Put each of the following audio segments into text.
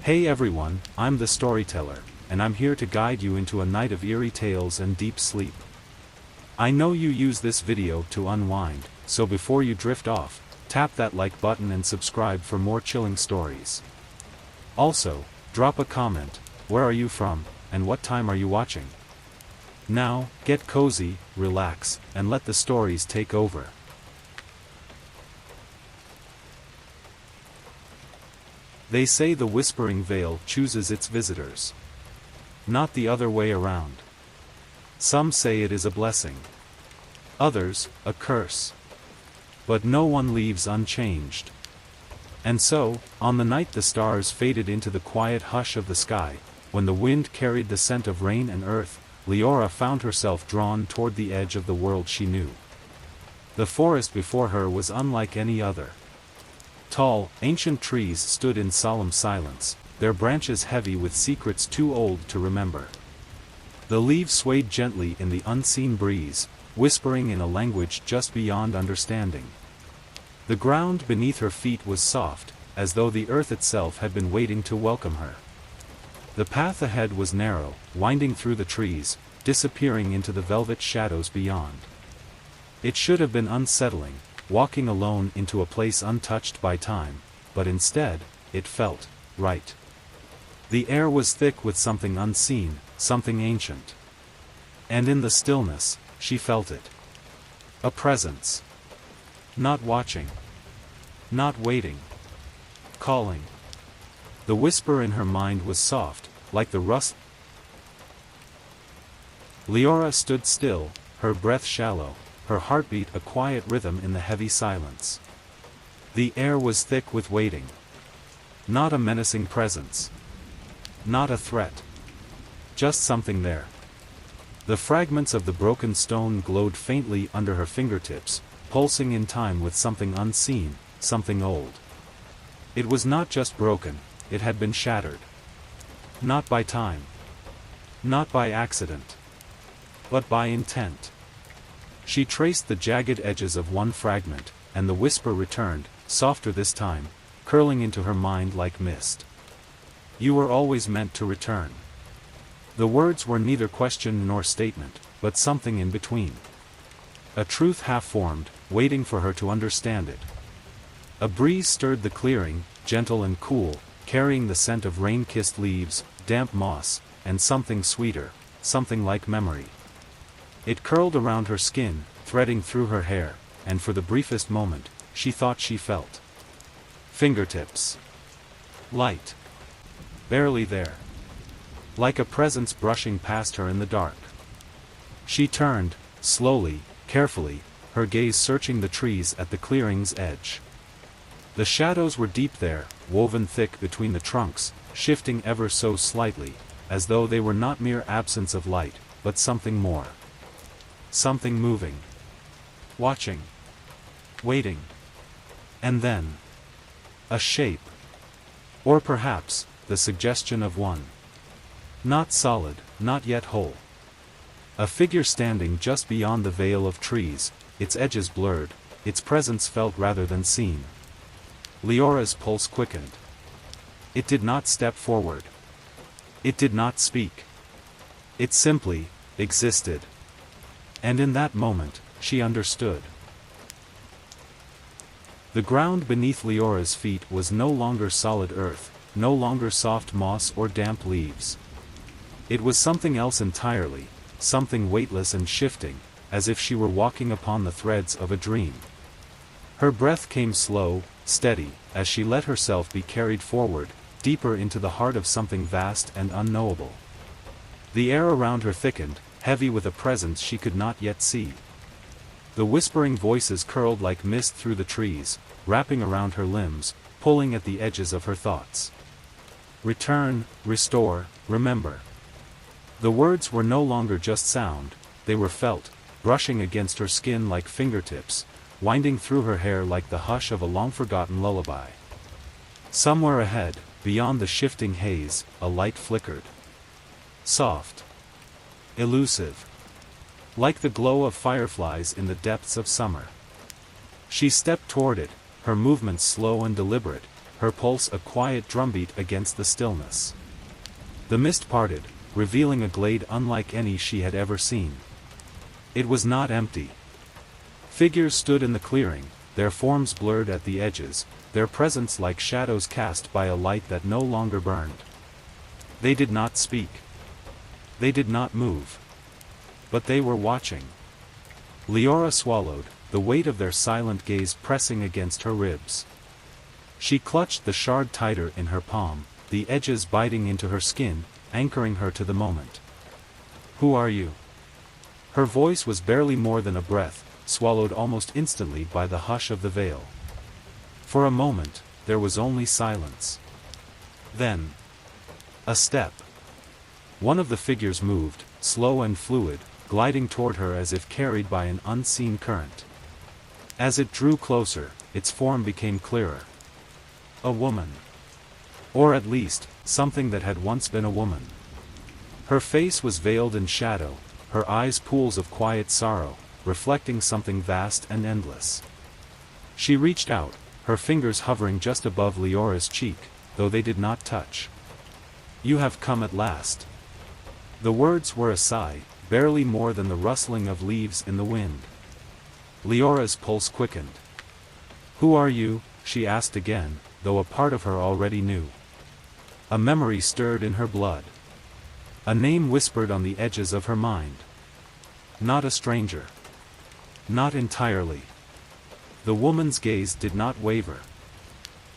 Hey everyone, I'm the storyteller, and I'm here to guide you into a night of eerie tales and deep sleep. I know you use this video to unwind, so before you drift off, tap that like button and subscribe for more chilling stories. Also, drop a comment, where are you from, and what time are you watching? Now, get cozy, relax, and let the stories take over. They say the Whispering Vale chooses its visitors. Not the other way around. Some say it is a blessing. Others, a curse. But no one leaves unchanged. And so, on the night the stars faded into the quiet hush of the sky, when the wind carried the scent of rain and earth, Leora found herself drawn toward the edge of the world she knew. The forest before her was unlike any other. Tall, ancient trees stood in solemn silence, their branches heavy with secrets too old to remember. The leaves swayed gently in the unseen breeze, whispering in a language just beyond understanding. The ground beneath her feet was soft, as though the earth itself had been waiting to welcome her. The path ahead was narrow, winding through the trees, disappearing into the velvet shadows beyond. It should have been unsettling, walking alone into a place untouched by time, but instead, it felt right. The air was thick with something unseen, something ancient. And in the stillness, she felt it. A presence. Not watching. Not waiting. Calling. The whisper in her mind was soft, like the rust. Leora stood still, her breath shallow, her heartbeat a quiet rhythm in the heavy silence. The air was thick with waiting. Not a menacing presence. Not a threat. Just something there. The fragments of the broken stone glowed faintly under her fingertips, pulsing in time with something unseen, something old. It was not just broken, it had been shattered. Not by time. Not by accident. But by intent. She traced the jagged edges of one fragment, and the whisper returned, softer this time, curling into her mind like mist. You were always meant to return. The words were neither question nor statement, but something in between. A truth half-formed, waiting for her to understand it. A breeze stirred the clearing, gentle and cool, carrying the scent of rain-kissed leaves, damp moss, and something sweeter, something like memory. It curled around her skin, threading through her hair, and for the briefest moment, she thought she felt. Fingertips. Light. Barely there. Like a presence brushing past her in the dark. She turned, slowly, carefully, her gaze searching the trees at the clearing's edge. The shadows were deep there, woven thick between the trunks, shifting ever so slightly, as though they were not mere absence of light, but something more. Something moving. Watching. Waiting. And then. A shape. Or perhaps, the suggestion of one. Not solid, not yet whole. A figure standing just beyond the veil of trees, its edges blurred, its presence felt rather than seen. Leora's pulse quickened. It did not step forward. It did not speak. It simply existed. And in that moment, she understood. The ground beneath Leora's feet was no longer solid earth, no longer soft moss or damp leaves. It was something else entirely, something weightless and shifting, as if she were walking upon the threads of a dream. Her breath came slow, steady, as she let herself be carried forward, deeper into the heart of something vast and unknowable. The air around her thickened, heavy with a presence she could not yet see. The whispering voices curled like mist through the trees, wrapping around her limbs, pulling at the edges of her thoughts. Return, restore, remember. The words were no longer just sound, they were felt, brushing against her skin like fingertips, winding through her hair like the hush of a long-forgotten lullaby. Somewhere ahead, beyond the shifting haze, a light flickered. Soft. Elusive. Like the glow of fireflies in the depths of summer. She stepped toward it, her movements slow and deliberate, her pulse a quiet drumbeat against the stillness. The mist parted, revealing a glade unlike any she had ever seen. It was not empty. Figures stood in the clearing, their forms blurred at the edges, their presence like shadows cast by a light that no longer burned. They did not speak. They did not move. But they were watching. Leora swallowed, the weight of their silent gaze pressing against her ribs. She clutched the shard tighter in her palm, the edges biting into her skin, anchoring her to the moment. "Who are you?" Her voice was barely more than a breath, swallowed almost instantly by the hush of the veil. For a moment, there was only silence. Then, a step. One of the figures moved, slow and fluid, gliding toward her as if carried by an unseen current. As it drew closer, its form became clearer. A woman. Or at least, something that had once been a woman. Her face was veiled in shadow, her eyes pools of quiet sorrow, reflecting something vast and endless. She reached out, her fingers hovering just above Leora's cheek, though they did not touch. "You have come at last." The words were a sigh, barely more than the rustling of leaves in the wind. Leora's pulse quickened. "Who are you?" she asked again, though a part of her already knew. A memory stirred in her blood. A name whispered on the edges of her mind. Not a stranger. Not entirely. The woman's gaze did not waver.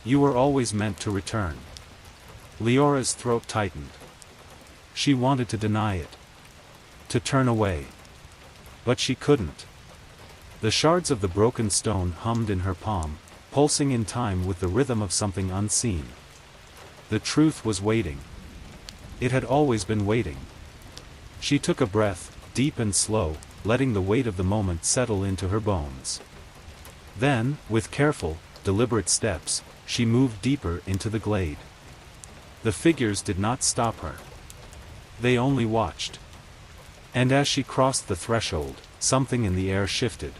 "You were always meant to return." Leora's throat tightened. She wanted to deny it. To turn away. But she couldn't. The shards of the broken stone hummed in her palm, pulsing in time with the rhythm of something unseen. The truth was waiting. It had always been waiting. She took a breath, deep and slow, letting the weight of the moment settle into her bones. Then, with careful, deliberate steps, she moved deeper into the glade. The figures did not stop her. They only watched. And as she crossed the threshold, something in the air shifted.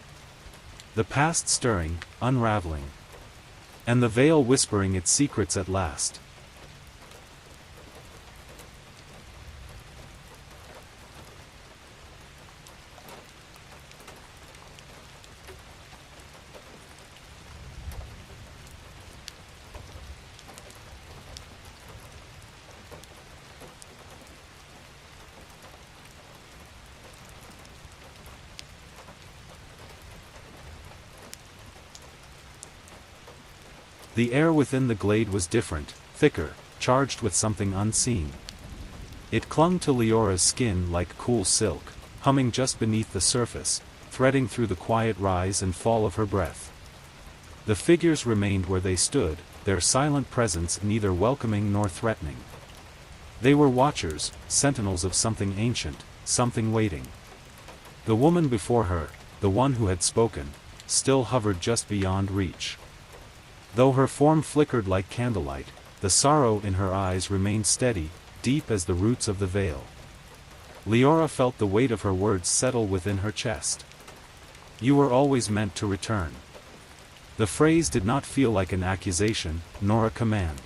The past stirring, unraveling. And the veil whispering its secrets at last. The air within the glade was different, thicker, charged with something unseen. It clung to Leora's skin like cool silk, humming just beneath the surface, threading through the quiet rise and fall of her breath. The figures remained where they stood, their silent presence neither welcoming nor threatening. They were watchers, sentinels of something ancient, something waiting. The woman before her, the one who had spoken, still hovered just beyond reach. Though her form flickered like candlelight, the sorrow in her eyes remained steady, deep as the roots of the veil. Leora felt the weight of her words settle within her chest. "You were always meant to return." The phrase did not feel like an accusation, nor a command.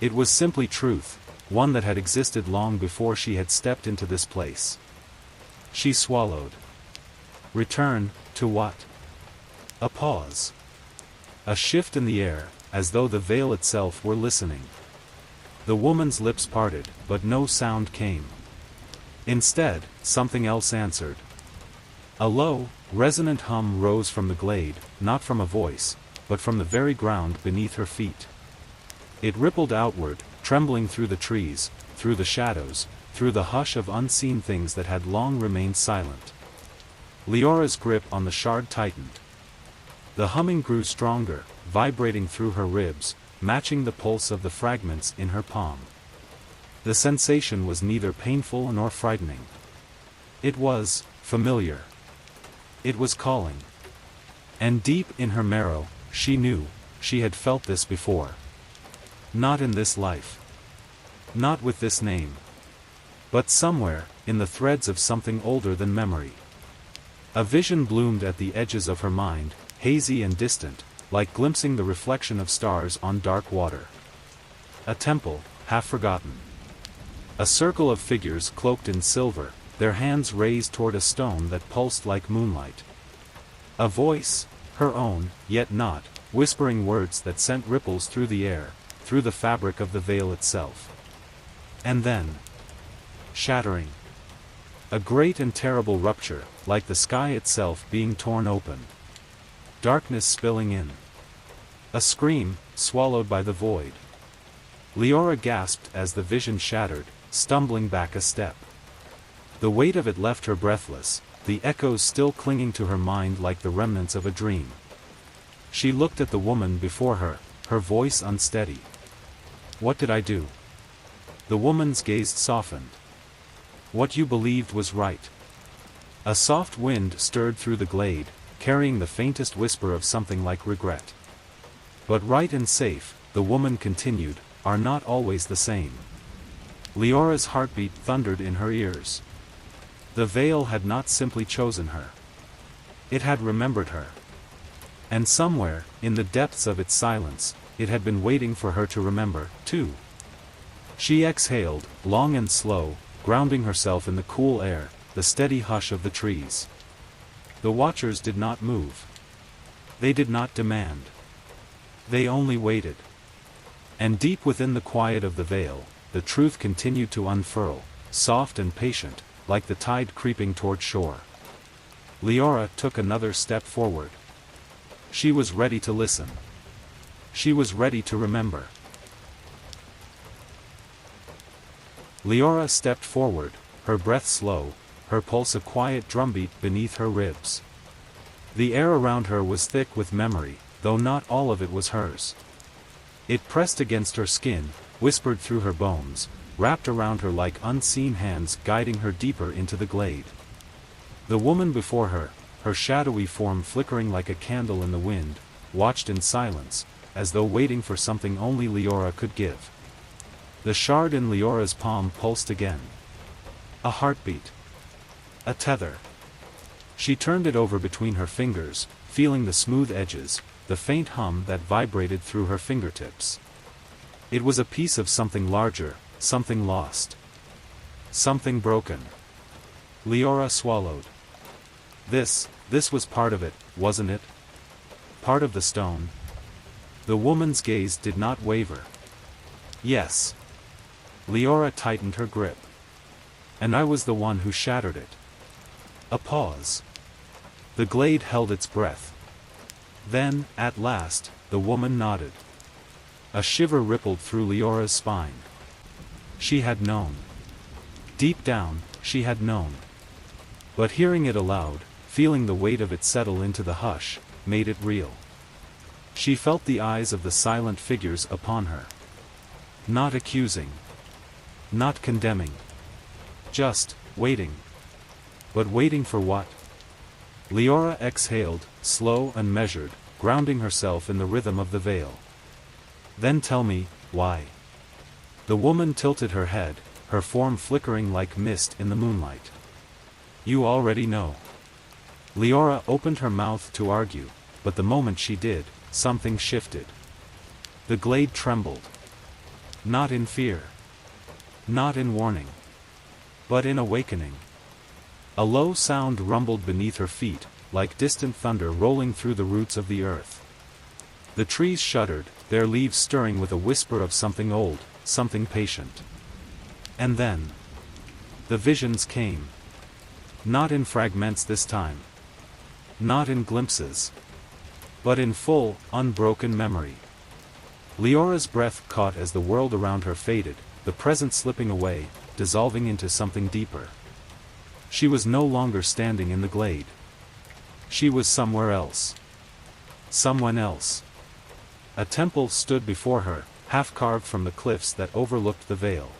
It was simply truth, one that had existed long before she had stepped into this place. She swallowed. Return, to what? A pause. A shift in the air, as though the veil itself were listening. The woman's lips parted, but no sound came. Instead, something else answered. A low, resonant hum rose from the glade, not from a voice, but from the very ground beneath her feet. It rippled outward, trembling through the trees, through the shadows, through the hush of unseen things that had long remained silent. Leora's grip on the shard tightened. The humming grew stronger, vibrating through her ribs, matching the pulse of the fragments in her palm. The sensation was neither painful nor frightening. It was familiar. It was calling. And deep in her marrow, she knew, she had felt this before. Not in this life. Not with this name. But somewhere, in the threads of something older than memory. A vision bloomed at the edges of her mind, hazy and distant, like glimpsing the reflection of stars on dark water. A temple, half forgotten. A circle of figures cloaked in silver, their hands raised toward a stone that pulsed like moonlight. A voice, her own, yet not, whispering words that sent ripples through the air, through the fabric of the veil itself. And then, shattering. A great and terrible rupture, like the sky itself being torn open. Darkness spilling in. A scream, swallowed by the void. Leora gasped as the vision shattered, stumbling back a step. The weight of it left her breathless, the echoes still clinging to her mind like the remnants of a dream. She looked at the woman before her, her voice unsteady. "What did I do?" The woman's gaze softened. "What you believed was right." A soft wind stirred through the glade, carrying the faintest whisper of something like regret. "But right and safe," the woman continued, "are not always the same." Leora's heartbeat thundered in her ears. The veil had not simply chosen her. It had remembered her. And somewhere, in the depths of its silence, it had been waiting for her to remember, too. She exhaled, long and slow, grounding herself in the cool air, the steady hush of the trees. The watchers did not move. They did not demand. They only waited. And deep within the quiet of the veil, the truth continued to unfurl, soft and patient, like the tide creeping toward shore. Leora took another step forward. She was ready to listen. She was ready to remember. Leora stepped forward, her breath slow, her pulse a quiet drumbeat beneath her ribs. The air around her was thick with memory, though not all of it was hers. It pressed against her skin, whispered through her bones, wrapped around her like unseen hands guiding her deeper into the glade. The woman before her, her shadowy form flickering like a candle in the wind, watched in silence, as though waiting for something only Leora could give. The shard in Leora's palm pulsed again. A heartbeat. A tether. She turned it over between her fingers, feeling the smooth edges, the faint hum that vibrated through her fingertips. It was a piece of something larger, something lost. Something broken. Leora swallowed. This was part of it, wasn't it? Part of the stone. The woman's gaze did not waver. Yes. Leora tightened her grip. And I was the one who shattered it. A pause. The glade held its breath. Then, at last, the woman nodded. A shiver rippled through Leora's spine. She had known. Deep down, she had known. But hearing it aloud, feeling the weight of it settle into the hush, made it real. She felt the eyes of the silent figures upon her. Not accusing. Not condemning. Just, waiting. But waiting for what? Leora exhaled, slow and measured, grounding herself in the rhythm of the veil. Then tell me, why? The woman tilted her head, her form flickering like mist in the moonlight. You already know. Leora opened her mouth to argue, but the moment she did, something shifted. The glade trembled. Not in fear. Not in warning. But in awakening. A low sound rumbled beneath her feet, like distant thunder rolling through the roots of the earth. The trees shuddered, their leaves stirring with a whisper of something old, something patient. And then, the visions came. Not in fragments this time. Not in glimpses. But in full, unbroken memory. Leora's breath caught as the world around her faded, the present slipping away, dissolving into something deeper. She was no longer standing in the glade. She was somewhere else. Someone else. A temple stood before her, half carved from the cliffs that overlooked the vale.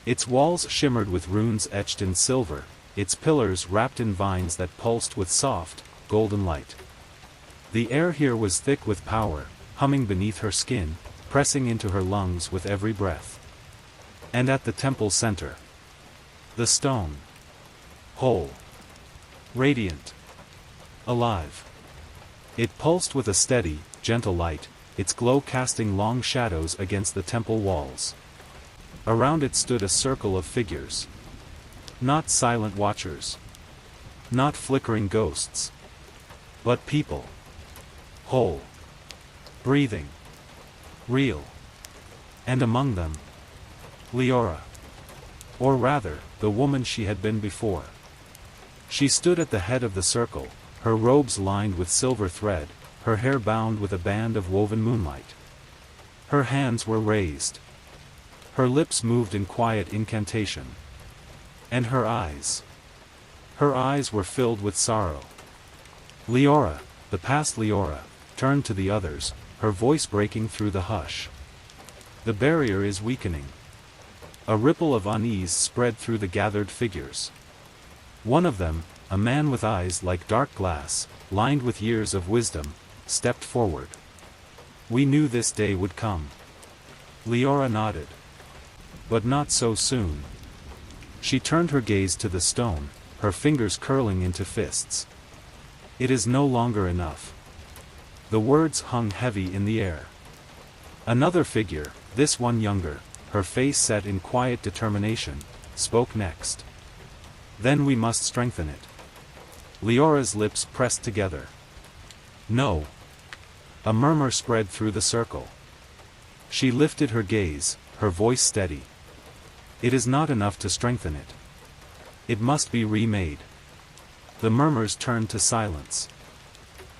Its walls shimmered with runes etched in silver, its pillars wrapped in vines that pulsed with soft, golden light. The air here was thick with power, humming beneath her skin, pressing into her lungs with every breath. And at the temple's center, the stone. Whole. Radiant. Alive. It pulsed with a steady, gentle light, its glow casting long shadows against the temple walls. Around it stood a circle of figures. Not silent watchers. Not flickering ghosts. But people. Whole. Breathing. Real. And among them, Leora. Or rather, the woman she had been before. She stood at the head of the circle, her robes lined with silver thread, her hair bound with a band of woven moonlight. Her hands were raised. Her lips moved in quiet incantation. And her eyes. Her eyes were filled with sorrow. Leora, the past Leora, turned to the others, her voice breaking through the hush. The barrier is weakening. A ripple of unease spread through the gathered figures. One of them, a man with eyes like dark glass, lined with years of wisdom, stepped forward. We knew this day would come. Leora nodded. But not so soon. She turned her gaze to the stone, her fingers curling into fists. It is no longer enough. The words hung heavy in the air. Another figure, this one younger, her face set in quiet determination, spoke next. Then we must strengthen it. Leora's lips pressed together. No. A murmur spread through the circle. She lifted her gaze, her voice steady. It is not enough to strengthen it. It must be remade. The murmurs turned to silence.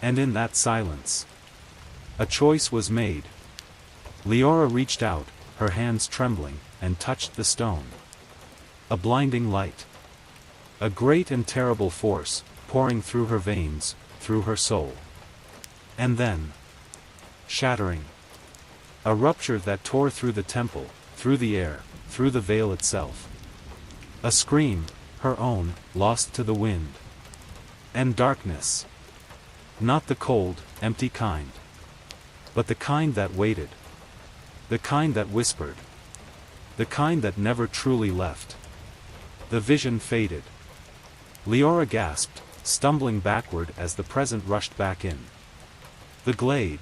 And in that silence, a choice was made. Leora reached out, her hands trembling, and touched the stone. A blinding light. A great and terrible force, pouring through her veins, through her soul. And then, shattering. A rupture that tore through the temple, through the air, through the veil itself. A scream, her own, lost to the wind. And darkness. Not the cold, empty kind. But the kind that waited. The kind that whispered. The kind that never truly left. The vision faded. Leora gasped, stumbling backward as the present rushed back in. The glade.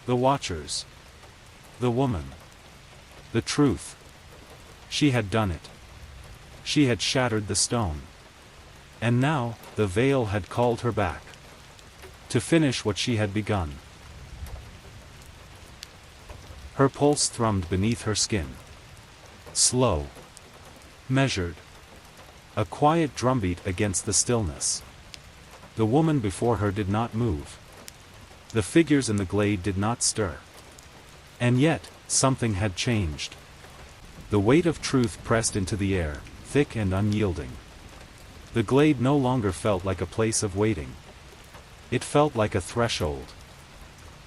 The watchers. The woman. The truth. She had done it. She had shattered the stone. And now, the veil had called her back. To finish what she had begun. Her pulse thrummed beneath her skin. Slow. Measured. A quiet drumbeat against the stillness. The woman before her did not move. The figures in the glade did not stir. And yet, something had changed. The weight of truth pressed into the air, thick and unyielding. The glade no longer felt like a place of waiting. It felt like a threshold.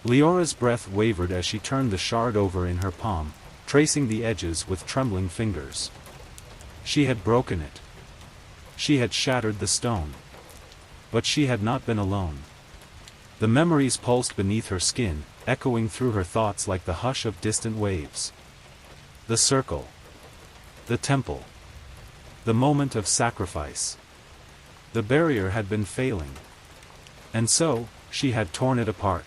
Leora's breath wavered as she turned the shard over in her palm, tracing the edges with trembling fingers. She had broken it. She had shattered the stone. But she had not been alone. The memories pulsed beneath her skin, echoing through her thoughts like the hush of distant waves. The circle. The temple. The moment of sacrifice. The barrier had been failing. And so, she had torn it apart.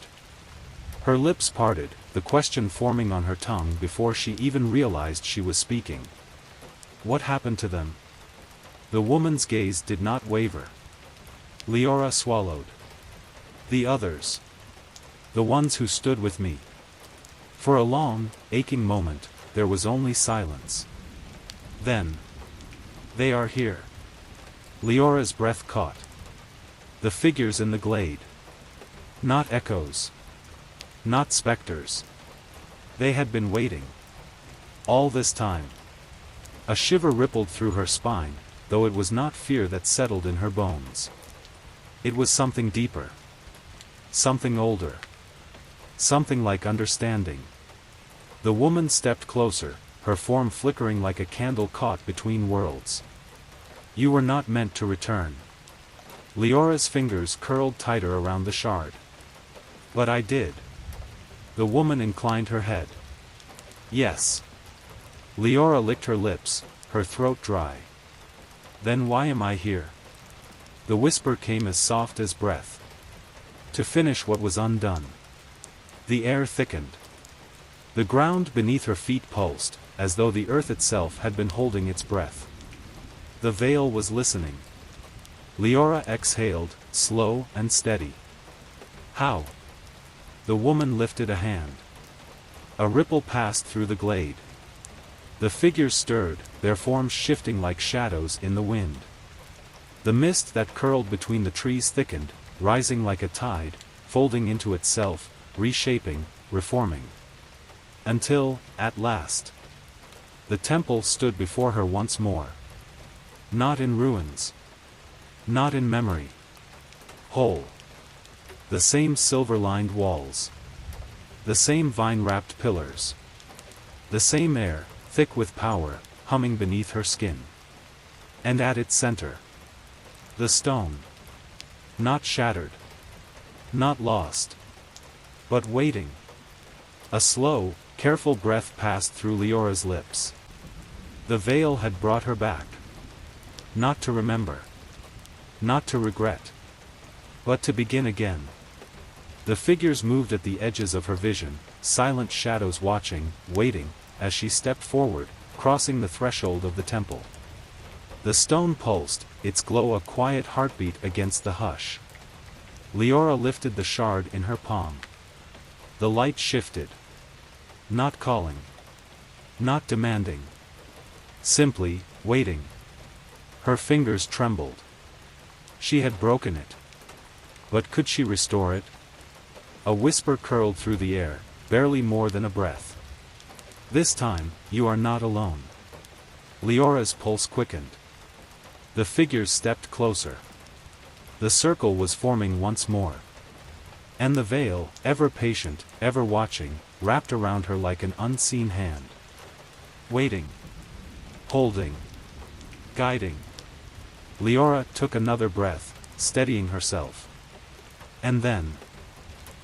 Her lips parted, the question forming on her tongue before she even realized she was speaking. What happened to them? The woman's gaze did not waver. Leora swallowed. The others. The ones who stood with me. For a long, aching moment, there was only silence. Then. They are here. Leora's breath caught. The figures in the glade. Not echoes. Not specters. They had been waiting. All this time. A shiver rippled through her spine, though it was not fear that settled in her bones. It was something deeper. Something older. Something like understanding. The woman stepped closer, her form flickering like a candle caught between worlds. You were not meant to return. Leora's fingers curled tighter around the shard. But I did. The woman inclined her head. Yes. Leora licked her lips, her throat dry. Then why am I here? The whisper came as soft as breath. To finish what was undone. The air thickened. The ground beneath her feet pulsed, as though the earth itself had been holding its breath. The veil was listening. Leora exhaled, slow and steady. How? The woman lifted a hand. A ripple passed through the glade. The figures stirred, their forms shifting like shadows in the wind. The mist that curled between the trees thickened, rising like a tide, folding into itself, reshaping, reforming. Until, at last, the temple stood before her once more. Not in ruins. Not in memory. Whole. The same silver-lined walls. The same vine-wrapped pillars. The same air, thick with power, humming beneath her skin. And at its center, the stone. Not shattered. Not lost. But waiting. A slow, careful breath passed through Leora's lips. The veil had brought her back. Not to remember. Not to regret. But to begin again. The figures moved at the edges of her vision, silent shadows watching, waiting, as she stepped forward, crossing the threshold of the temple. The stone pulsed, its glow a quiet heartbeat against the hush. Leora lifted the shard in her palm. The light shifted. Not calling. Not demanding. Simply, waiting. Her fingers trembled. She had broken it. But could she restore it? A whisper curled through the air, barely more than a breath. This time, you are not alone. Leora's pulse quickened. The figures stepped closer. The circle was forming once more. And the veil, ever patient, ever watching, wrapped around her like an unseen hand. Waiting. Holding. Guiding. Leora took another breath, steadying herself. And then,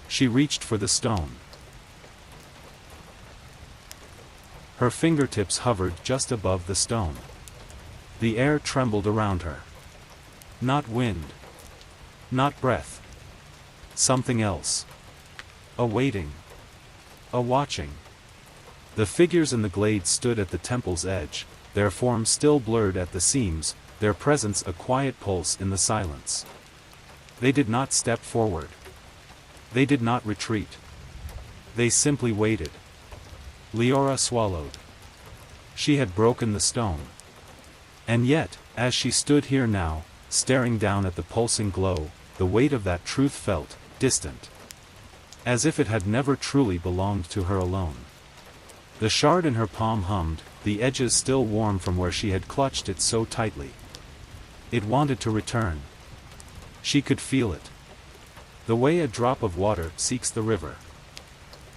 she reached for the stone. Her fingertips hovered just above the stone. The air trembled around her. Not wind. Not breath. Something else. A waiting. A watching. The figures in the glade stood at the temple's edge, their forms still blurred at the seams, their presence a quiet pulse in the silence. They did not step forward. They did not retreat. They simply waited. Leora swallowed. She had broken the stone. And yet, as she stood here now, staring down at the pulsing glow, the weight of that truth felt distant. As if it had never truly belonged to her alone. The shard in her palm hummed, the edges still warm from where she had clutched it so tightly. It wanted to return. She could feel it. The way a drop of water seeks the river.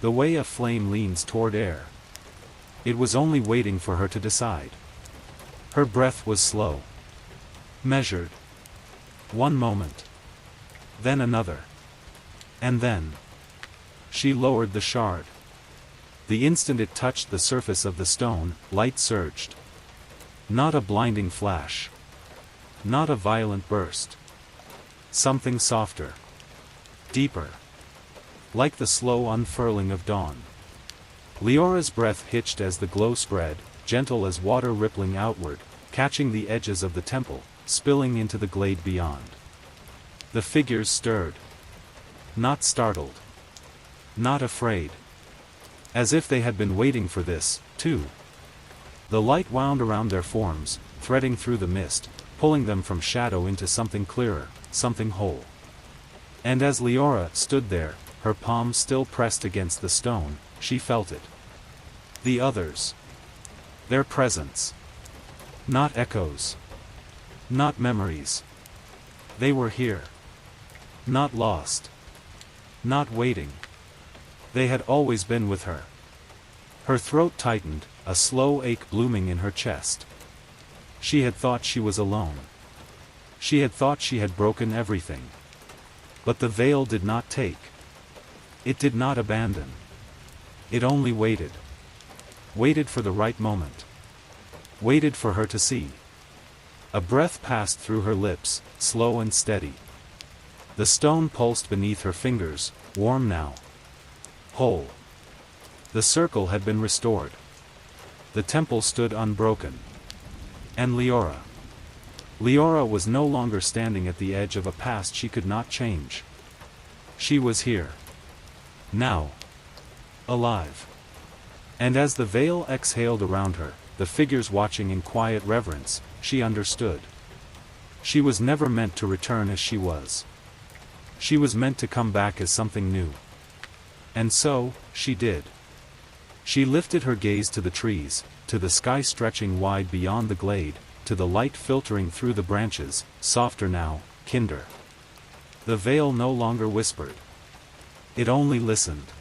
The way a flame leans toward air. It was only waiting for her to decide. Her breath was slow. Measured. One moment. Then another. And then. She lowered the shard. The instant it touched the surface of the stone, light surged. Not a blinding flash. Not a violent burst. Something softer. Deeper. Like the slow unfurling of dawn. Leora's breath hitched as the glow spread, gentle as water rippling outward, catching the edges of the temple, spilling into the glade beyond. The figures stirred. Not startled. Not afraid. As if they had been waiting for this, too. The light wound around their forms, threading through the mist, pulling them from shadow into something clearer, something whole. And as Leora stood there, her palm still pressed against the stone, she felt it. The others. Their presence. Not echoes. Not memories. They were here. Not lost. Not waiting. They had always been with her. Her throat tightened, a slow ache blooming in her chest. She had thought she was alone. She had thought she had broken everything. But the veil did not take. It did not abandon. It only waited. Waited for the right moment. Waited for her to see. A breath passed through her lips, slow and steady. The stone pulsed beneath her fingers, warm now. Whole. The circle had been restored. The temple stood unbroken. And Leora. Leora was no longer standing at the edge of a past she could not change. She was here. Now. Alive. And as the veil exhaled around her, the figures watching in quiet reverence, she understood. She was never meant to return as she was. She was meant to come back as something new. And so, she did. She lifted her gaze to the trees, to the sky stretching wide beyond the glade, to the light filtering through the branches, softer now, kinder. The veil no longer whispered. It only listened.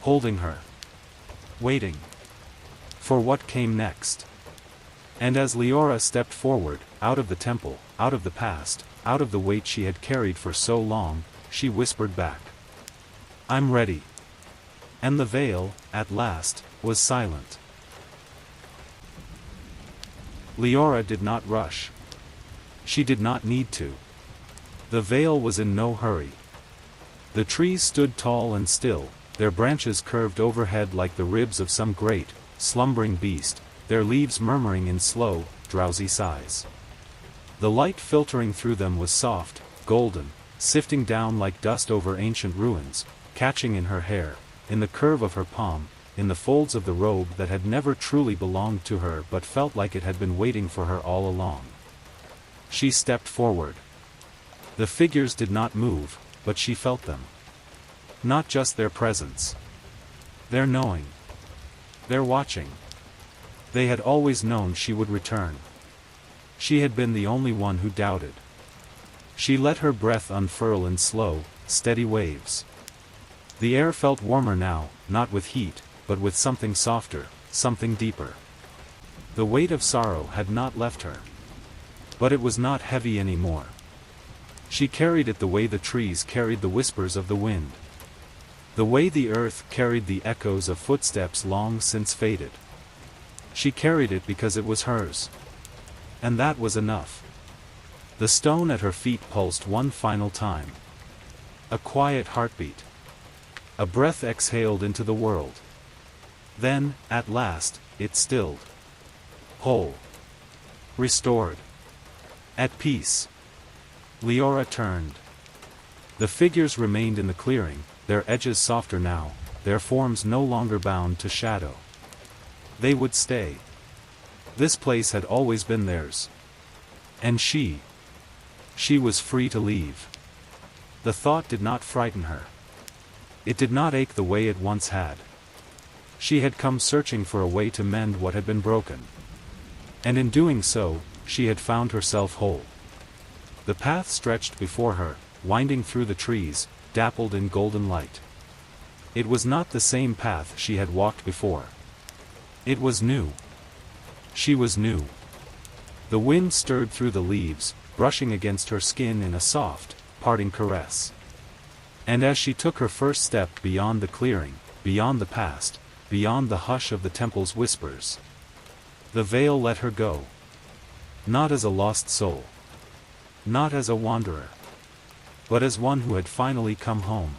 Holding her. Waiting. For what came next. And as Leora stepped forward, out of the temple, out of the past, out of the weight she had carried for so long, she whispered back. I'm ready. And the veil, at last, was silent. Leora did not rush. She did not need to. The veil was in no hurry. The trees stood tall and still, their branches curved overhead like the ribs of some great, slumbering beast, their leaves murmuring in slow, drowsy sighs. The light filtering through them was soft, golden, sifting down like dust over ancient ruins, catching in her hair, in the curve of her palm, in the folds of the robe that had never truly belonged to her but felt like it had been waiting for her all along. She stepped forward. The figures did not move, but she felt them. Not just their presence. Their knowing. Their watching. They had always known she would return. She had been the only one who doubted. She let her breath unfurl in slow, steady waves. The air felt warmer now, not with heat, but with something softer, something deeper. The weight of sorrow had not left her. But it was not heavy anymore. She carried it the way the trees carried the whispers of the wind. The way the earth carried the echoes of footsteps long since faded. She carried it because it was hers. And that was enough. The stone at her feet pulsed one final time. A quiet heartbeat. A breath exhaled into the world. Then, at last, it stilled. Whole. Restored. At peace. Leora turned. The figures remained in the clearing, their edges softer now, their forms no longer bound to shadow. They would stay. This place had always been theirs. And she was free to leave. The thought did not frighten her. It did not ache the way it once had. She had come searching for a way to mend what had been broken. And in doing so, she had found herself whole. The path stretched before her, winding through the trees, dappled in golden light. It was not the same path she had walked before. It was new. She was new. The wind stirred through the leaves, brushing against her skin in a soft, parting caress. And as she took her first step beyond the clearing, beyond the past, beyond the hush of the temple's whispers, the veil let her go. Not as a lost soul. Not as a wanderer. But as one who had finally come home.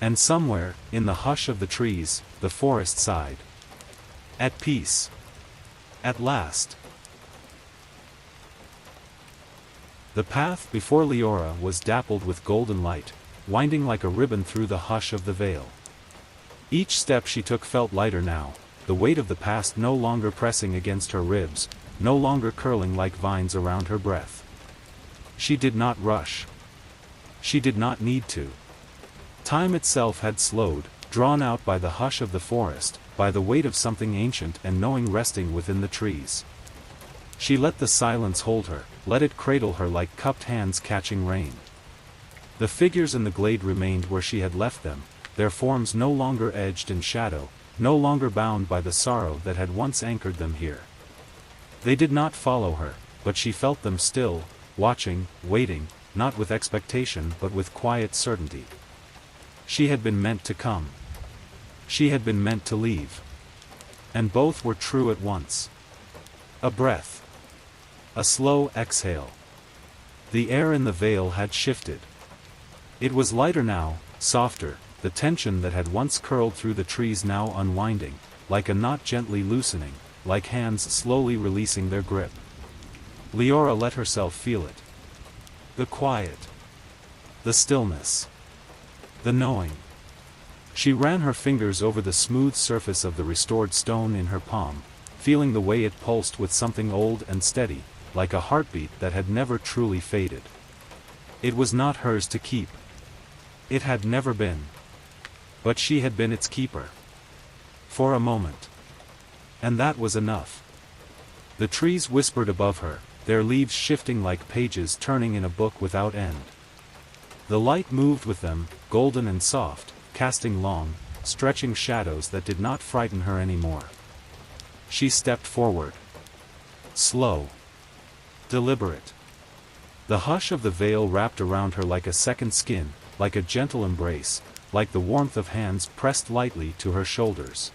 And somewhere, in the hush of the trees, the forest sighed. At peace. At last. The path before Leora was dappled with golden light, winding like a ribbon through the hush of the veil. Each step she took felt lighter now, the weight of the past no longer pressing against her ribs, no longer curling like vines around her breath. She did not rush. She did not need to. Time itself had slowed, drawn out by the hush of the forest, by the weight of something ancient and knowing resting within the trees. She let the silence hold her, let it cradle her like cupped hands catching rain. The figures in the glade remained where she had left them, their forms no longer edged in shadow, no longer bound by the sorrow that had once anchored them here. They did not follow her, but she felt them still, watching, waiting, not with expectation but with quiet certainty. She had been meant to come. She had been meant to leave. And both were true at once. A breath. A slow exhale. The air in the veil had shifted. It was lighter now, softer, the tension that had once curled through the trees now unwinding, like a knot gently loosening, like hands slowly releasing their grip. Leora let herself feel it. The quiet. The stillness. The knowing. She ran her fingers over the smooth surface of the restored stone in her palm, feeling the way it pulsed with something old and steady, like a heartbeat that had never truly faded. It was not hers to keep. It had never been. But she had been its keeper. For a moment. And that was enough. The trees whispered above her, their leaves shifting like pages turning in a book without end. The light moved with them, golden and soft, casting long, stretching shadows that did not frighten her anymore. She stepped forward. Slow. Deliberate. The hush of the veil wrapped around her like a second skin, like a gentle embrace, like the warmth of hands pressed lightly to her shoulders.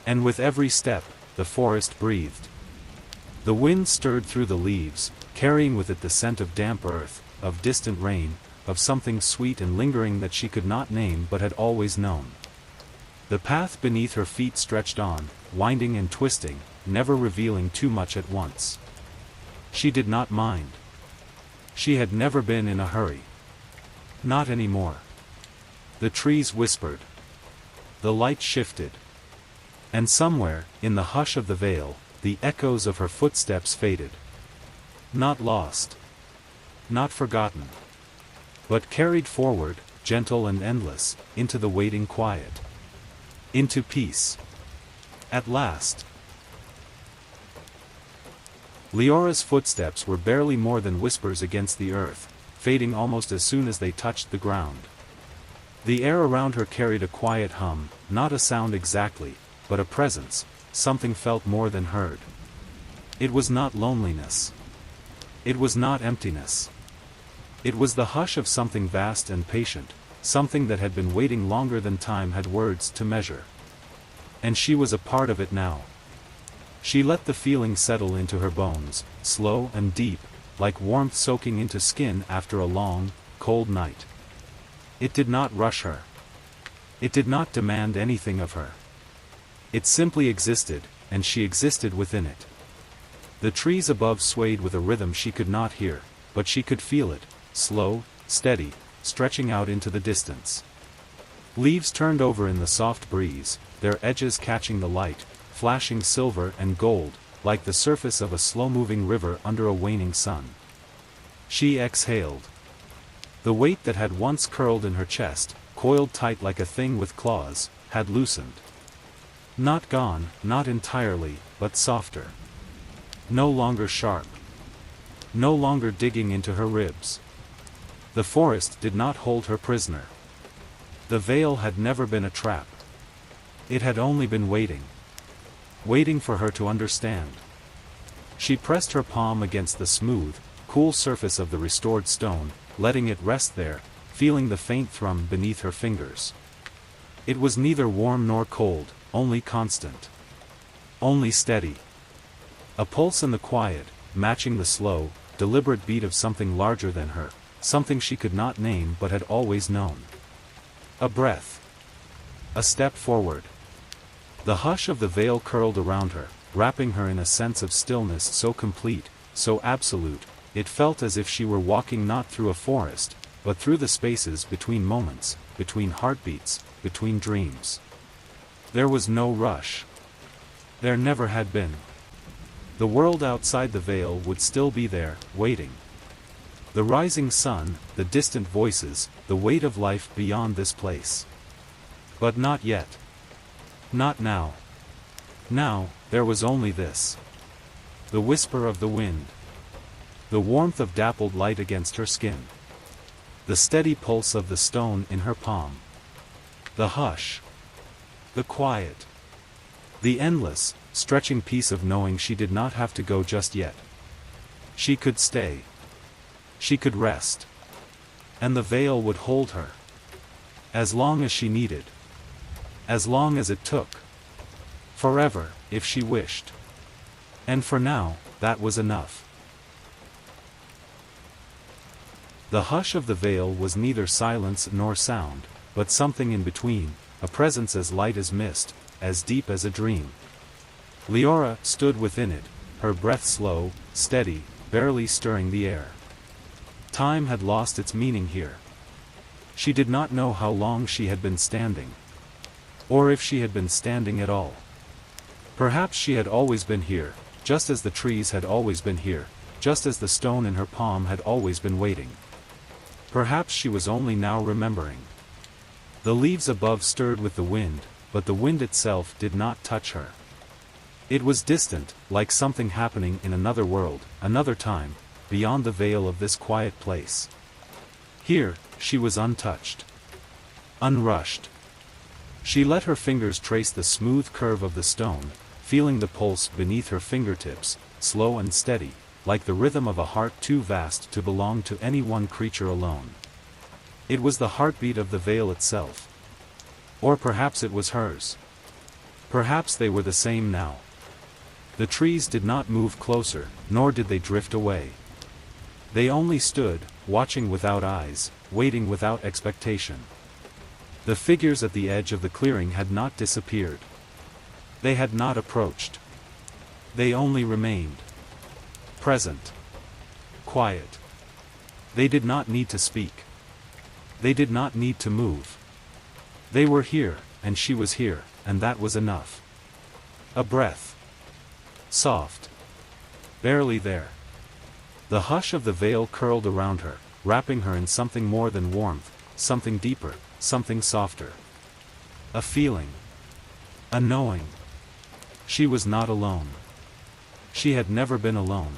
And with every step, the forest breathed. The wind stirred through the leaves, carrying with it the scent of damp earth, of distant rain, of something sweet and lingering that she could not name but had always known. The path beneath her feet stretched on, winding and twisting, never revealing too much at once. She did not mind. She had never been in a hurry. Not anymore. The trees whispered. The light shifted. And somewhere, in the hush of the veil, the echoes of her footsteps faded. Not lost. Not forgotten. But carried forward, gentle and endless, into the waiting quiet. Into peace. At last. Leora's footsteps were barely more than whispers against the earth, fading almost as soon as they touched the ground. The air around her carried a quiet hum, not a sound exactly, but a presence, something felt more than heard. It was not loneliness. It was not emptiness. It was the hush of something vast and patient, something that had been waiting longer than time had words to measure. And she was a part of it now. She let the feeling settle into her bones, slow and deep, like warmth soaking into skin after a long, cold night. It did not rush her. It did not demand anything of her. It simply existed, and she existed within it. The trees above swayed with a rhythm she could not hear, but she could feel it, slow, steady, stretching out into the distance. Leaves turned over in the soft breeze, their edges catching the light, flashing silver and gold, like the surface of a slow-moving river under a waning sun. She exhaled. The weight that had once curled in her chest, coiled tight like a thing with claws, had loosened. Not gone, not entirely, but softer. No longer sharp. No longer digging into her ribs. The forest did not hold her prisoner. The veil had never been a trap. It had only been waiting. Waiting for her to understand. She pressed her palm against the smooth, cool surface of the restored stone, letting it rest there, feeling the faint thrum beneath her fingers. It was neither warm nor cold, only constant. Only steady. A pulse in the quiet, matching the slow, deliberate beat of something larger than her, something she could not name but had always known. A breath. A step forward. The hush of the veil curled around her, wrapping her in a sense of stillness so complete, so absolute, it felt as if she were walking not through a forest, but through the spaces between moments, between heartbeats, between dreams. There was no rush. There never had been. The world outside the veil would still be there, waiting. The rising sun, the distant voices, the weight of life beyond this place. But not yet. Not now. Now, there was only this. The whisper of the wind. The warmth of dappled light against her skin. The steady pulse of the stone in her palm. The hush. The quiet. The endless, stretching peace of knowing she did not have to go just yet. She could stay. She could rest. And the veil would hold her. As long as she needed. As long as it took. Forever, if she wished. And for now, that was enough. The hush of the veil was neither silence nor sound, but something in between, a presence as light as mist, as deep as a dream. Leora stood within it, her breath slow, steady, barely stirring the air. Time had lost its meaning here. She did not know how long she had been standing. Or if she had been standing at all. Perhaps she had always been here, just as the trees had always been here, just as the stone in her palm had always been waiting. Perhaps she was only now remembering. The leaves above stirred with the wind, but the wind itself did not touch her. It was distant, like something happening in another world, another time, beyond the veil of this quiet place. Here, she was untouched. Unrushed. She let her fingers trace the smooth curve of the stone, feeling the pulse beneath her fingertips, slow and steady, like the rhythm of a heart too vast to belong to any one creature alone. It was the heartbeat of the veil itself. Or perhaps it was hers. Perhaps they were the same now. The trees did not move closer, nor did they drift away. They only stood, watching without eyes, waiting without expectation. The figures at the edge of the clearing had not disappeared. They had not approached. They only remained. Present. Quiet. They did not need to speak. They did not need to move. They were here, and she was here, and that was enough. A breath. Soft. Barely there. The hush of the veil curled around her, wrapping her in something more than warmth, something deeper, something softer. A feeling. A knowing. She was not alone. She had never been alone.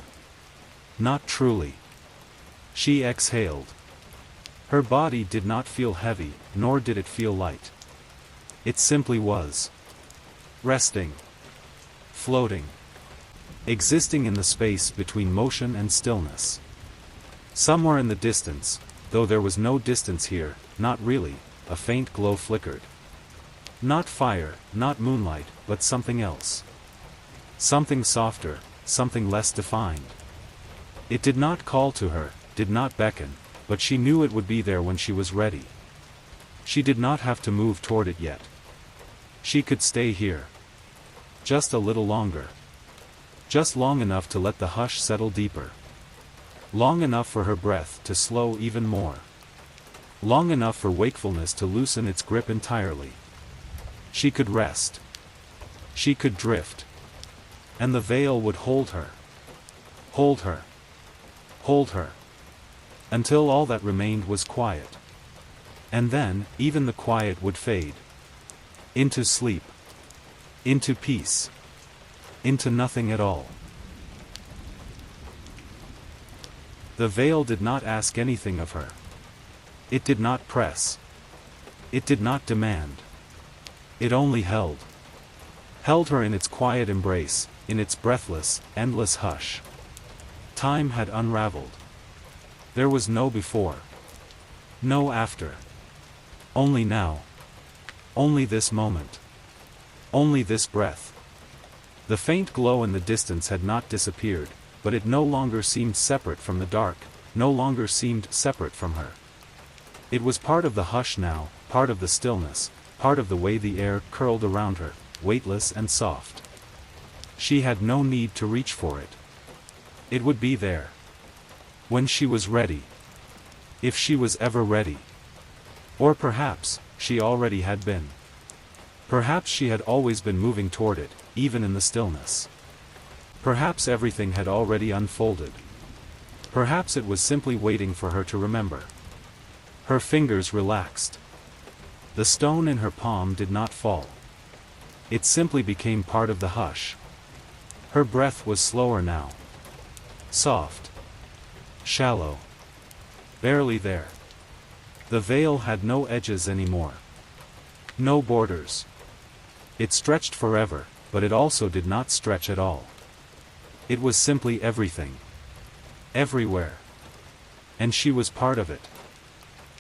Not truly. She exhaled. Her body did not feel heavy, nor did it feel light. It simply was. Resting. Floating. Existing in the space between motion and stillness. Somewhere in the distance, though there was no distance here, not really, a faint glow flickered. Not fire, not moonlight, but something else. Something softer, something less defined. It did not call to her, did not beckon, but she knew it would be there when she was ready. She did not have to move toward it yet. She could stay here. Just a little longer. Just long enough to let the hush settle deeper. Long enough for her breath to slow even more. Long enough for wakefulness to loosen its grip entirely. She could rest. She could drift. And the veil would hold her. Hold her. Hold her. Until all that remained was quiet. And then, even the quiet would fade. Into sleep. Into peace. Into nothing at all. The veil did not ask anything of her. It did not press. It did not demand. It only held. Held her in its quiet embrace, in its breathless, endless hush. Time had unraveled. There was no before. No after. Only now. Only this moment. Only this breath. The faint glow in the distance had not disappeared, but it no longer seemed separate from the dark, no longer seemed separate from her. It was part of the hush now, part of the stillness, part of the way the air curled around her, weightless and soft. She had no need to reach for it. It would be there. When she was ready. If she was ever ready. Or perhaps, she already had been. Perhaps she had always been moving toward it, even in the stillness. Perhaps everything had already unfolded. Perhaps it was simply waiting for her to remember. Her fingers relaxed. The stone in her palm did not fall. It simply became part of the hush. Her breath was slower now. Soft. Shallow. Barely there. The veil had no edges anymore. No borders. It stretched forever, but it also did not stretch at all. It was simply everything. Everywhere. And she was part of it.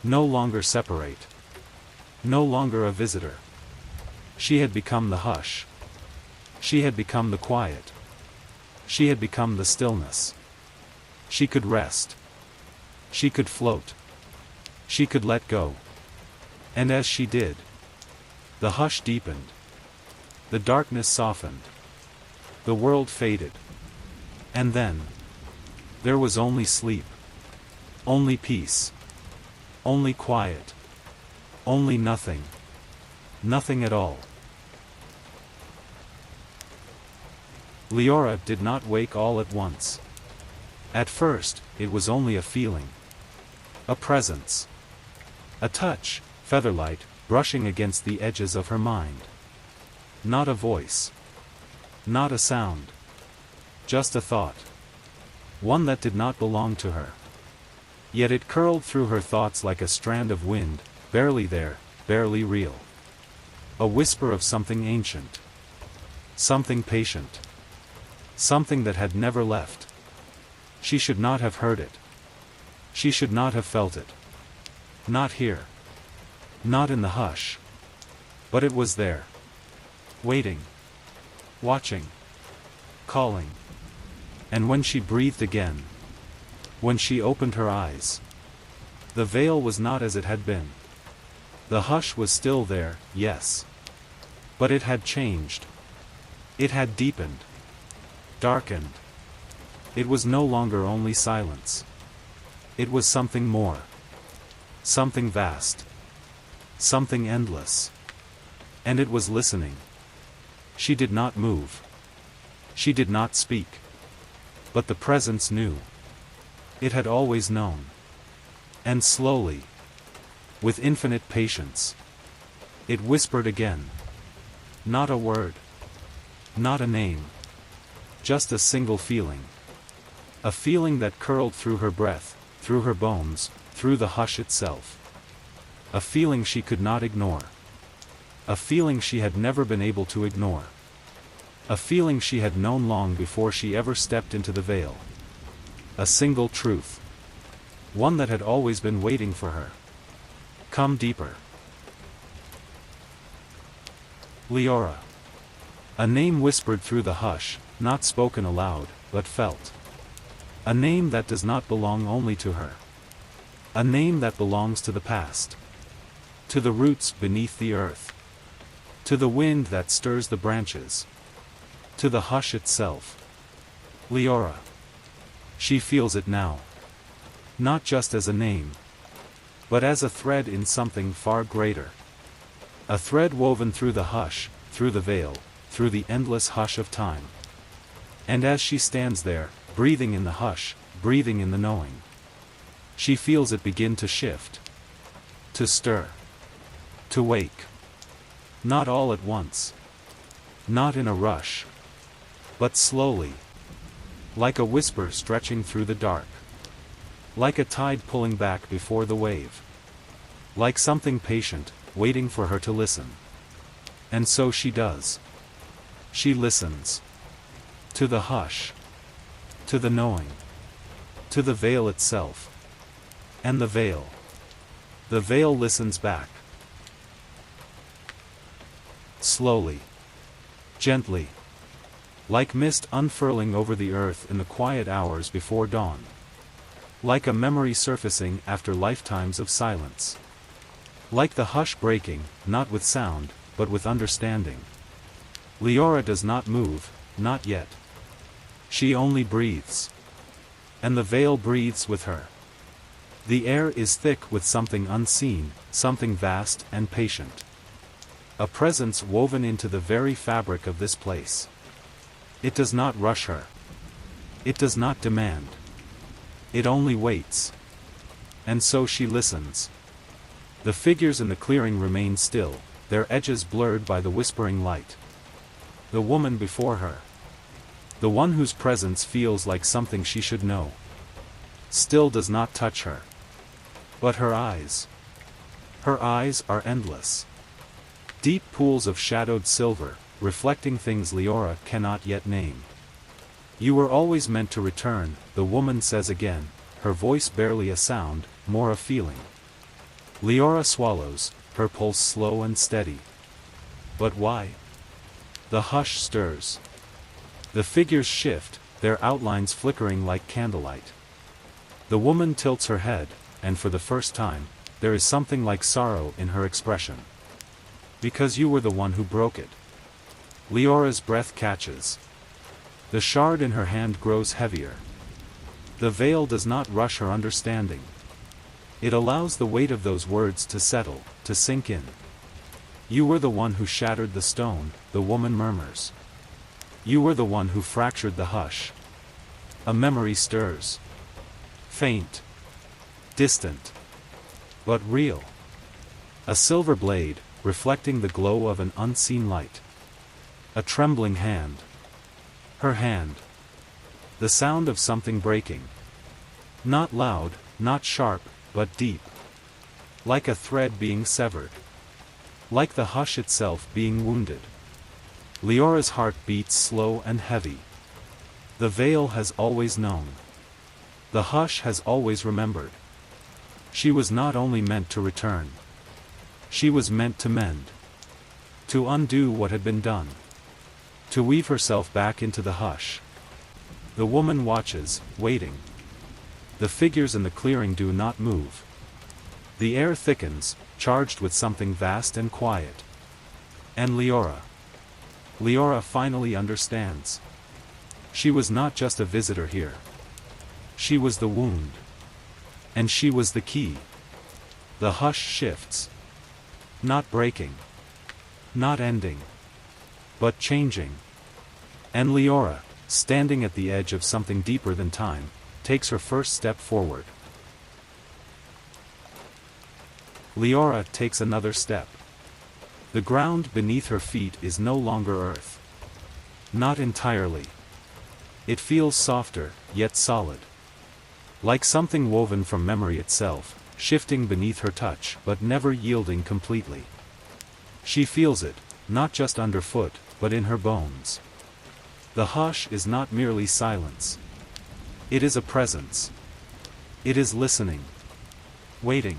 No longer separate. No longer a visitor. She had become the hush. She had become the quiet. She had become the stillness. She could rest. She could float. She could let go. And as she did, the hush deepened. The darkness softened. The world faded. And then, there was only sleep. Only peace. Only quiet. Only nothing. Nothing at all. Leora did not wake all at once. At first, it was only a feeling. A presence. A touch, featherlight, brushing against the edges of her mind. Not a voice. Not a sound. Just a thought. One that did not belong to her. Yet it curled through her thoughts like a strand of wind, barely there, barely real. A whisper of something ancient. Something patient. Something that had never left. She should not have heard it. She should not have felt it. Not here. Not in the hush. But it was there. Waiting. Watching. Calling. And when she breathed again, when she opened her eyes, the veil was not as it had been. The hush was still there, yes. But it had changed. It had deepened. Darkened. It was no longer only silence. It was something more. Something vast. Something endless. And it was listening. She did not move. She did not speak. But the presence knew. It had always known. And slowly, with infinite patience, it whispered again. Not a word. Not a name. Just a single feeling. A feeling that curled through her breath, through her bones, through the hush itself. A feeling she could not ignore. A feeling she had never been able to ignore. A feeling she had known long before she ever stepped into the veil. A single truth. One that had always been waiting for her. Come deeper. Leora. A name whispered through the hush, not spoken aloud, but felt. A name that does not belong only to her. A name that belongs to the past. To the roots beneath the earth. To the wind that stirs the branches. To the hush itself. Leora. She feels it now. Not just as a name, but as a thread in something far greater. A thread woven through the hush, through the veil, through the endless hush of time. And as she stands there, breathing in the hush, breathing in the knowing, she feels it begin to shift. To stir. To wake. Not all at once. Not in a rush. But slowly. Like a whisper stretching through the dark. Like a tide pulling back before the wave. Like something patient, waiting for her to listen. And so she does. She listens. To the hush. To the knowing. To the veil itself. And the veil. The veil listens back. Slowly. Gently. Like mist unfurling over the earth in the quiet hours before dawn. Like a memory surfacing after lifetimes of silence. Like the hush breaking, not with sound, but with understanding. Leora does not move, not yet. She only breathes. And the veil breathes with her. The air is thick with something unseen, something vast and patient. A presence woven into the very fabric of this place. It does not rush her. It does not demand. It only waits. And so she listens. The figures in the clearing remain still, their edges blurred by the whispering light. The woman before her. The one whose presence feels like something she should know. Still does not touch her. But her eyes. Her eyes are endless. Deep pools of shadowed silver, reflecting things Leora cannot yet name. You were always meant to return, the woman says again, her voice barely a sound, more a feeling. Leora swallows, her pulse slow and steady. But why? The hush stirs. The figures shift, their outlines flickering like candlelight. The woman tilts her head, and for the first time, there is something like sorrow in her expression. Because you were the one who broke it. Leora's breath catches. The shard in her hand grows heavier. The veil does not rush her understanding. It allows the weight of those words to settle, to sink in. You were the one who shattered the stone, the woman murmurs. You were the one who fractured the hush. A memory stirs. Faint. Distant. But real. A silver blade, reflecting the glow of an unseen light. A trembling hand. Her hand. The sound of something breaking. Not loud, not sharp, but deep. Like a thread being severed. Like the hush itself being wounded. Leora's heart beats slow and heavy. The veil has always known. The hush has always remembered. She was not only meant to return. She was meant to mend. To undo what had been done. To weave herself back into the hush. The woman watches, waiting. The figures in the clearing do not move. The air thickens, charged with something vast and quiet. And Leora. Leora finally understands. She was not just a visitor here. She was the wound. And she was the key. The hush shifts. Not breaking. Not ending. But changing. And Leora, standing at the edge of something deeper than time, takes her first step forward. Leora takes another step. The ground beneath her feet is no longer earth. Not entirely. It feels softer, yet solid. Like something woven from memory itself, shifting beneath her touch but never yielding completely. She feels it, not just underfoot, but in her bones. The hush is not merely silence. It is a presence. It is listening. Waiting.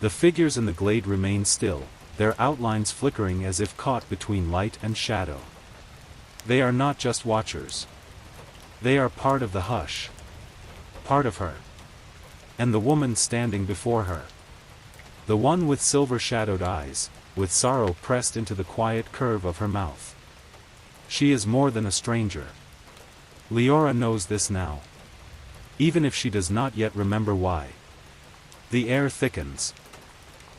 The figures in the glade remain still, their outlines flickering as if caught between light and shadow. They are not just watchers. They are part of the hush. Part of her. And the woman standing before her. The one with silver-shadowed eyes, with sorrow pressed into the quiet curve of her mouth. She is more than a stranger. Leora knows this now. Even if she does not yet remember why. The air thickens.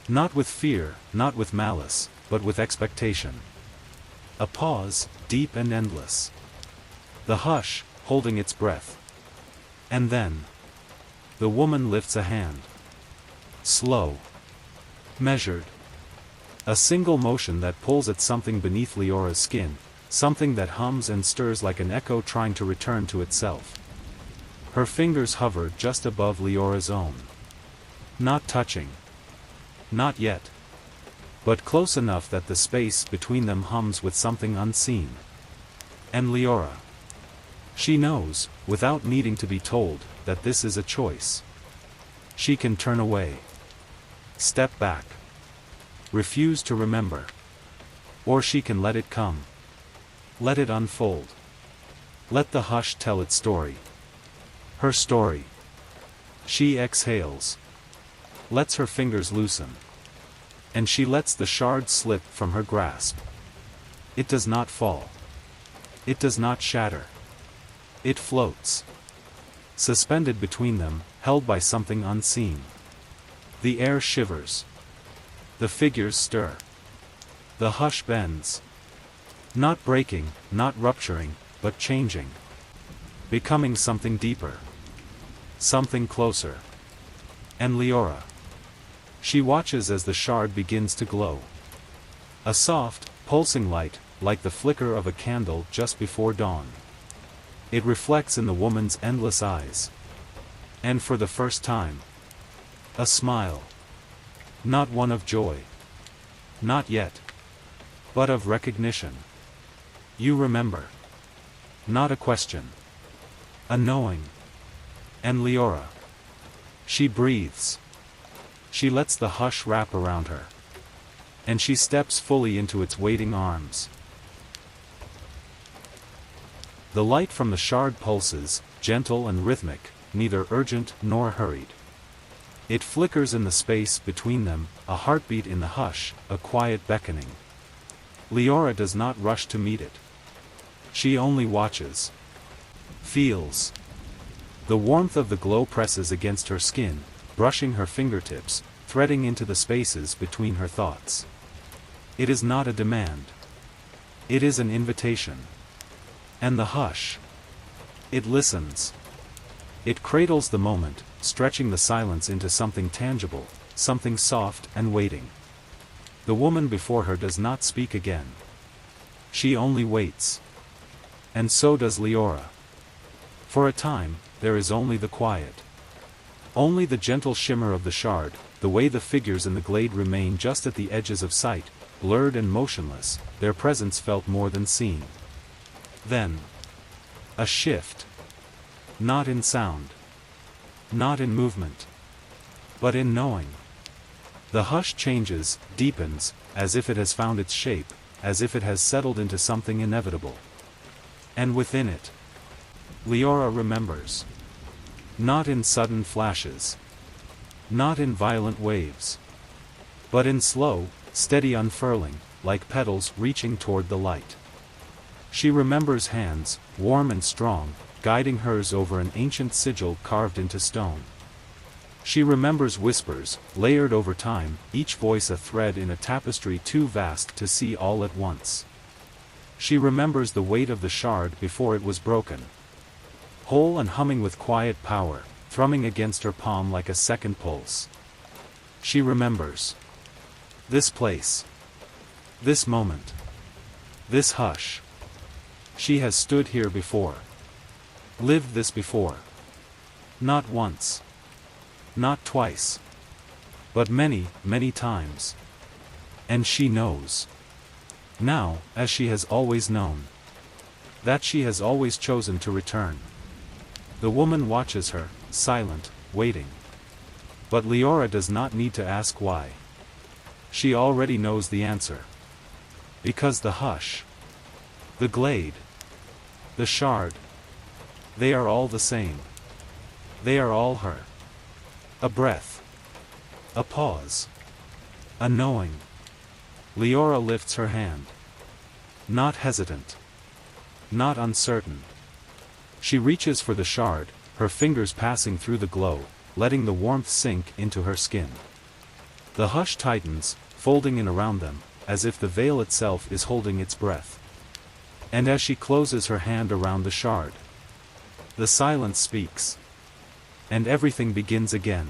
Not with fear, not with malice, but with expectation. A pause, deep and endless. The hush, holding its breath. And then. The woman lifts a hand. Slow. Measured. A single motion that pulls at something beneath Leora's skin, something that hums and stirs like an echo trying to return to itself. Her fingers hover just above Leora's own. Not touching. Not yet. But close enough that the space between them hums with something unseen. And Leora. She knows, without needing to be told, that this is a choice. She can turn away. Step back. Refuse to remember. Or she can let it come. Let it unfold. Let the hush tell its story. Her story. She exhales. Lets her fingers loosen. And she lets the shard slip from her grasp. It does not fall. It does not shatter. It floats. Suspended between them, held by something unseen. The air shivers. The figures stir. The hush bends. Not breaking, not rupturing, but changing. Becoming something deeper. Something closer. And Leora. She watches as the shard begins to glow. A soft, pulsing light, like the flicker of a candle just before dawn. It reflects in the woman's endless eyes. And for the first time. A smile. Not one of joy. Not yet. But of recognition. You remember. Not a question. A knowing. And Leora. She breathes. She lets the hush wrap around her. And she steps fully into its waiting arms. The light from the shard pulses, gentle and rhythmic, neither urgent nor hurried. It flickers in the space between them, a heartbeat in the hush, a quiet beckoning. Leora does not rush to meet it. She only watches. Feels. The warmth of the glow presses against her skin, brushing her fingertips, threading into the spaces between her thoughts. It is not a demand. It is an invitation. And the hush. It listens. It cradles the moment, stretching the silence into something tangible, something soft and waiting. The woman before her does not speak again. She only waits. And so does Leora. For a time, there is only the quiet. Only the gentle shimmer of the shard, the way the figures in the glade remain just at the edges of sight, blurred and motionless, their presence felt more than seen. Then. A shift. Not in sound. Not in movement. But in knowing. The hush changes, deepens, as if it has found its shape, as if it has settled into something inevitable. And within it, Leora remembers. Not in sudden flashes. Not in violent waves. But in slow, steady unfurling, like petals reaching toward the light. She remembers hands, warm and strong, guiding hers over an ancient sigil carved into stone. She remembers whispers, layered over time, each voice a thread in a tapestry too vast to see all at once. She remembers the weight of the shard before it was broken. Whole and humming with quiet power, thrumming against her palm like a second pulse. She remembers. This place. This moment. This hush. She has stood here before. Lived this before. Not once. Not twice. But many, many times. And she knows. Now, as she has always known. That she has always chosen to return. The woman watches her, silent, waiting. But Leora does not need to ask why. She already knows the answer. Because the hush. The glade. The shard. They are all the same. They are all her. A breath. A pause. A knowing. Leora lifts her hand. Not hesitant. Not uncertain. She reaches for the shard, her fingers passing through the glow, letting the warmth sink into her skin. The hush tightens, folding in around them, as if the veil itself is holding its breath. And as she closes her hand around the shard, the silence speaks. And everything begins again.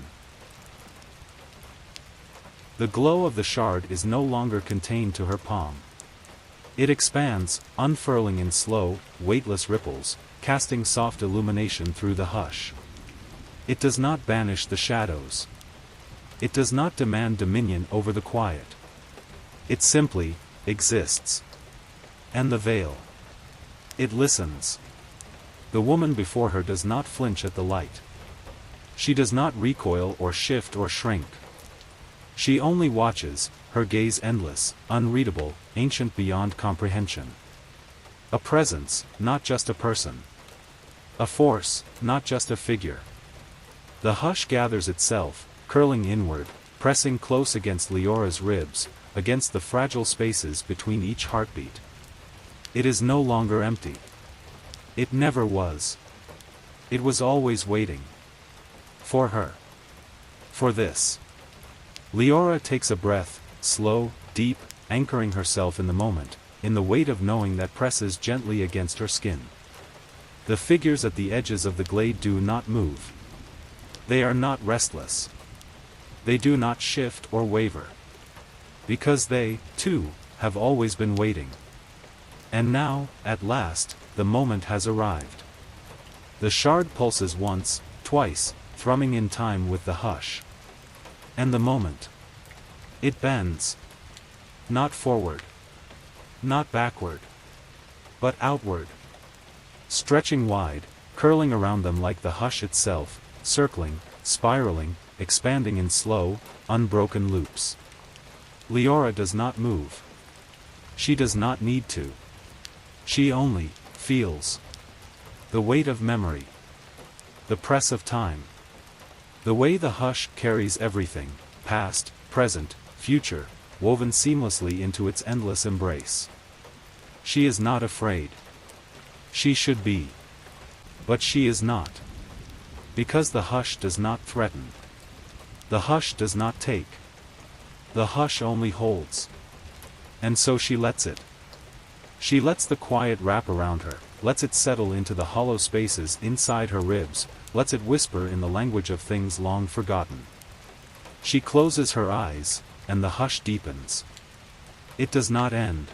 The glow of the shard is no longer contained to her palm. It expands, unfurling in slow, weightless ripples, casting soft illumination through the hush. It does not banish the shadows. It does not demand dominion over the quiet. It simply exists. And the veil. It listens. The woman before her does not flinch at the light. She does not recoil or shift or shrink. She only watches, her gaze endless, unreadable, ancient beyond comprehension. A presence, not just a person. A force, not just a figure. The hush gathers itself, curling inward, pressing close against Leora's ribs, against the fragile spaces between each heartbeat. It is no longer empty. It never was. It was always waiting. For her. For this. Leora takes a breath, slow, deep, anchoring herself in the moment, in the weight of knowing that presses gently against her skin. The figures at the edges of the glade do not move. They are not restless. They do not shift or waver. Because they, too, have always been waiting. And now, at last, the moment has arrived. The shard pulses once, twice, thrumming in time with the hush. And the moment. It bends. Not forward. Not backward. But outward. Stretching wide, curling around them like the hush itself, circling, spiraling, expanding in slow, unbroken loops. Leora does not move. She does not need to. She only feels the weight of memory, the press of time, The way the hush carries everything, past, present, future, woven seamlessly into its endless embrace. She is not afraid. She should be. But she is not. Because the hush does not threaten. The hush does not take. The hush only holds. And so she lets it. She lets the quiet wrap around her, lets it settle into the hollow spaces inside her ribs, lets it whisper in the language of things long forgotten. She closes her eyes, and the hush deepens. It does not end.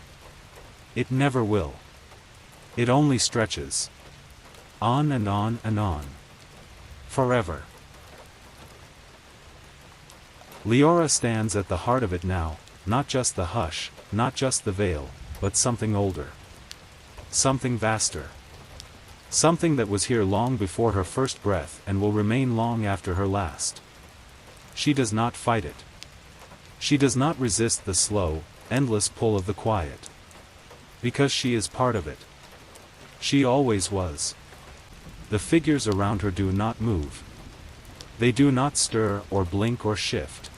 It never will. It only stretches. On and on and on. Forever. Leora stands at the heart of it now, not just the hush, not just the veil, but something older. Something vaster. Something that was here long before her first breath and will remain long after her last. She does not fight it. She does not resist the slow, endless pull of the quiet. Because she is part of it. She always was. The figures around her do not move. They do not stir or blink or shift.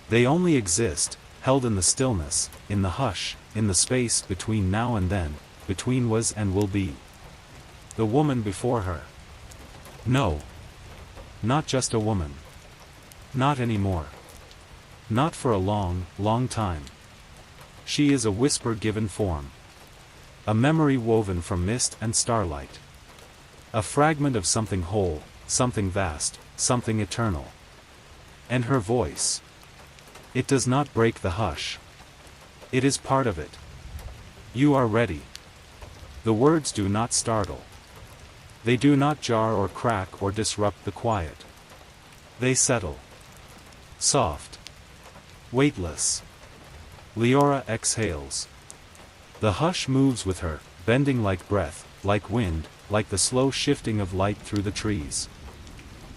They only exist, held in the stillness, in the hush, in the space between now and then, between was and will be. The woman before her. No. Not just a woman. Not anymore. Not for a long, long time. She is a whisper given form. A memory woven from mist and starlight. A fragment of something whole, something vast, something eternal. And her voice. It does not break the hush. It is part of it. You are ready. The words do not startle. They do not jar or crack or disrupt the quiet. They settle. Soft. Weightless. Leora exhales. The hush moves with her, bending like breath, like wind, like the slow shifting of light through the trees.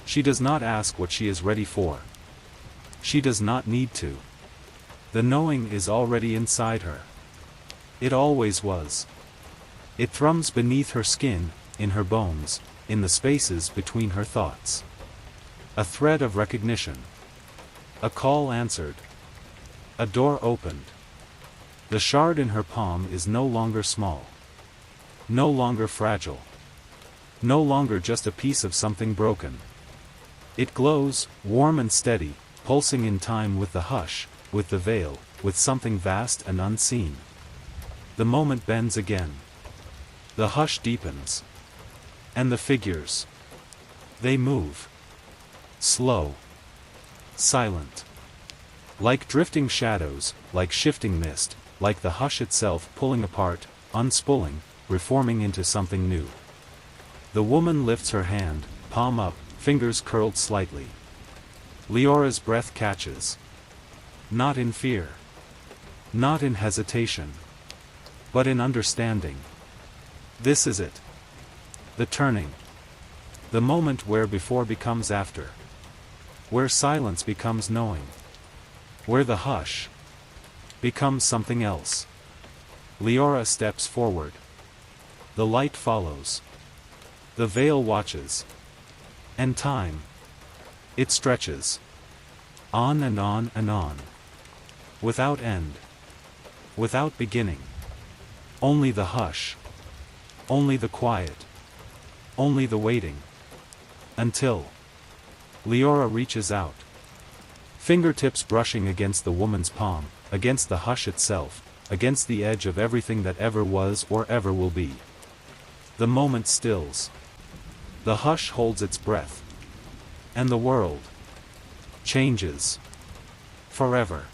She does not ask what she is ready for. She does not need to. The knowing is already inside her. It always was. It thrums beneath her skin, in her bones, in the spaces between her thoughts. A thread of recognition. A call answered. A door opened. The shard in her palm is no longer small. No longer fragile. No longer just a piece of something broken. It glows, warm and steady, pulsing in time with the hush, with the veil, with something vast and unseen. The moment bends again. The hush deepens. And the figures. They move. Slow. Silent. Like drifting shadows, like shifting mist, like the hush itself pulling apart, unspooling, reforming into something new. The woman lifts her hand, palm up, fingers curled slightly. Leora's breath catches. Not in fear. Not in hesitation. But in understanding. This is it. The turning. The moment where before becomes after. Where silence becomes knowing. Where the hush becomes something else. Leora steps forward. The light follows. The veil watches. And time. It stretches. On and on and on. Without end. Without beginning. Only the hush. Only the quiet. Only the waiting. Until Leora reaches out. Fingertips brushing against the woman's palm, against the hush itself, against the edge of everything that ever was or ever will be. The moment stills. The hush holds its breath. And the world changes. Forever.